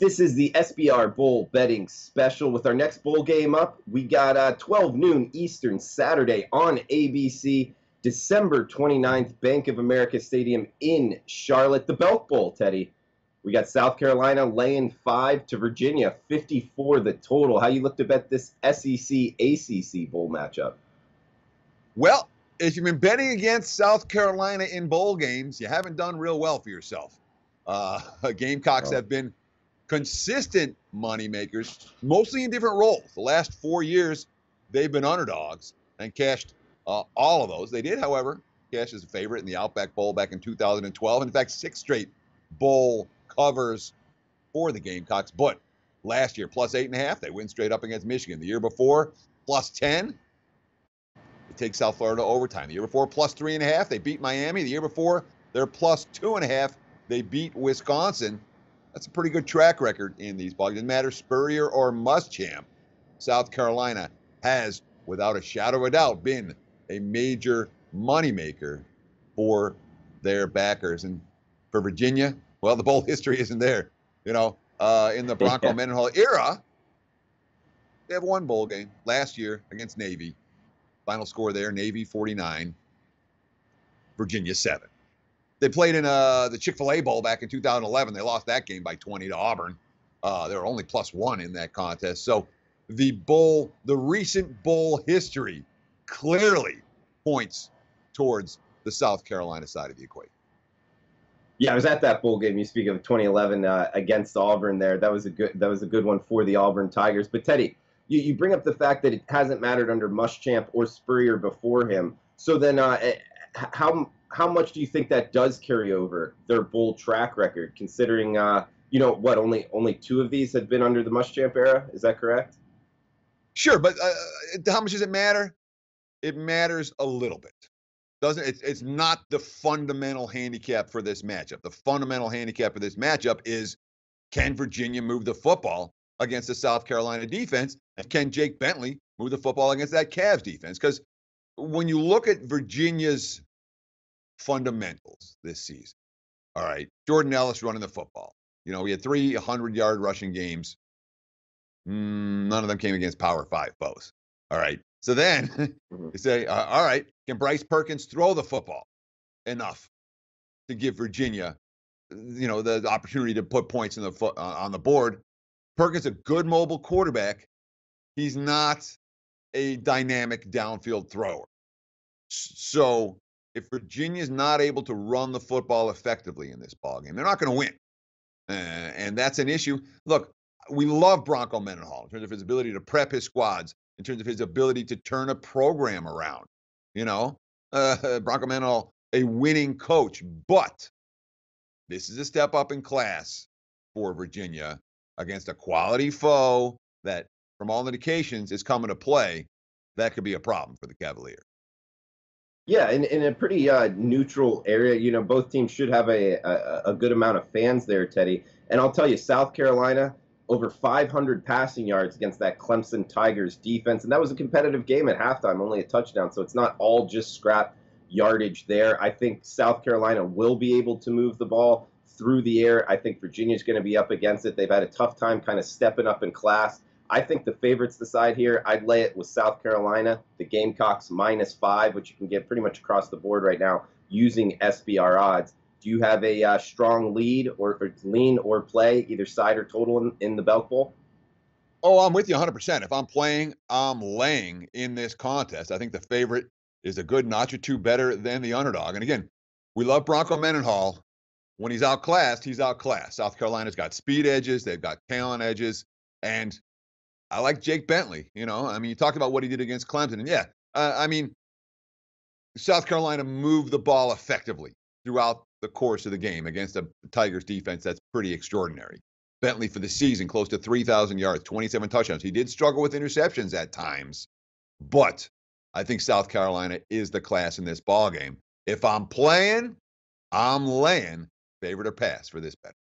This is the SBR Bowl betting special. With our next bowl game up, we got 12 noon Eastern Saturday on ABC, December 29th, Bank of America Stadium in Charlotte. The Belk Bowl, Teddy. We got South Carolina laying 5 to Virginia, 54 the total. How you look to bet this SEC-ACC bowl matchup? Well, if you've been betting against South Carolina in bowl games, you haven't done real well for yourself. Gamecocks have been consistent money makers, mostly in different roles. The last 4 years, they've been underdogs and cashed all of those. They did, however, cash as a favorite in the Outback Bowl back in 2012. In fact, 6 straight bowl covers for the Gamecocks. But last year, plus 8.5, they win straight up against Michigan. The year before, plus 10. They take South Florida to overtime. The year before, plus 3.5, they beat Miami. The year before, they're plus 2.5. They beat Wisconsin. That's a pretty good track record in these balls. It doesn't matter Spurrier or Muschamp. South Carolina has, without a shadow of a doubt, been a major moneymaker for their backers. And for Virginia, well, the bowl history isn't there. You know, in the Bronco Mendenhall era, they have one bowl game last year against Navy. Final score there, Navy 49, Virginia 7. They played in the Chick-fil-A Bowl back in 2011. They lost that game by 20 to Auburn. They were only plus 1 in that contest. So the recent bowl history clearly points towards the South Carolina side of the equation. Yeah, I was at that bowl game. You speak of 2011 against Auburn there. That was a good one for the Auburn Tigers. But Teddy, you bring up the fact that it hasn't mattered under Muschamp or Spurrier before him. So then how much do you think that does carry over their bowl track record, considering, only 2 of these have been under the Muschamp era? Is that correct? Sure, but how much does it matter? It matters a little bit. It's not the fundamental handicap for this matchup. The fundamental handicap for this matchup is, can Virginia move the football against the South Carolina defense? And can Jake Bentley move the football against that Cavs defense? Because when you look at Virginia's fundamentals this season, all right, Jordan Ellis running the football. You know, we had 3 100-yard rushing games. None of them came against Power 5 foes. All right. So then you say, all right, can Bryce Perkins throw the football enough to give Virginia, the opportunity to put points on the board? Perkins, a good mobile quarterback. He's not a dynamic downfield thrower. So if Virginia's not able to run the football effectively in this ballgame, they're not going to win. And that's an issue. Look, we love Bronco Mendenhall in terms of his ability to prep his squads, in terms of his ability to turn a program around. Bronco Mendenhall, a winning coach. But this is a step up in class for Virginia against a quality foe that, from all indications, is coming to play. That could be a problem for the Cavaliers. Yeah, in a pretty neutral area. Both teams should have a good amount of fans there, Teddy. And I'll tell you, South Carolina, over 500 passing yards against that Clemson Tigers defense. And that was a competitive game at halftime, only a touchdown. So it's not all just scrap yardage there. I think South Carolina will be able to move the ball through the air. I think Virginia's going to be up against it. They've had a tough time kind of stepping up in class. I think the favorites decide here. I'd lay it with South Carolina, the Gamecocks -5, which you can get pretty much across the board right now using SBR odds. Do you have a strong lead or lean or play, either side or total in the Belk Bowl? Oh, I'm with you 100%. If I'm playing, I'm laying in this contest. I think the favorite is a good notch or 2 better than the underdog. And again, we love Bronco Mendenhall. When he's outclassed, he's outclassed. South Carolina's got speed edges. They've got talent edges. And I like Jake Bentley. You talked about what he did against Clemson. And yeah, South Carolina moved the ball effectively throughout the course of the game against a Tigers defense that's pretty extraordinary. Bentley for the season, close to 3,000 yards, 27 touchdowns. He did struggle with interceptions at times, but I think South Carolina is the class in this ballgame. If I'm playing, I'm laying favorite or pass for this bet.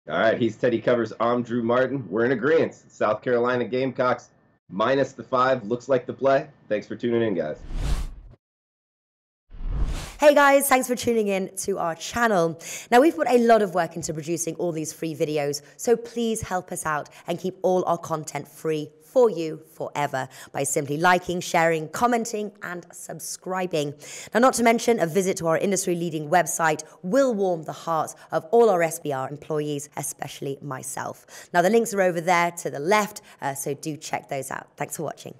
All right, he's Teddy Covers. I'm Drew Martin. We're in agreement. South Carolina Gamecocks -5 looks like the play. Thanks for tuning in, guys. Hey guys, thanks for tuning in to our channel. Now we've put a lot of work into producing all these free videos, so please help us out and keep all our content free for you forever by simply liking, sharing, commenting, and subscribing. Now, not to mention, a visit to our industry-leading website will warm the hearts of all our SBR employees, especially myself. Now, the links are over there to the left, so do check those out. Thanks for watching.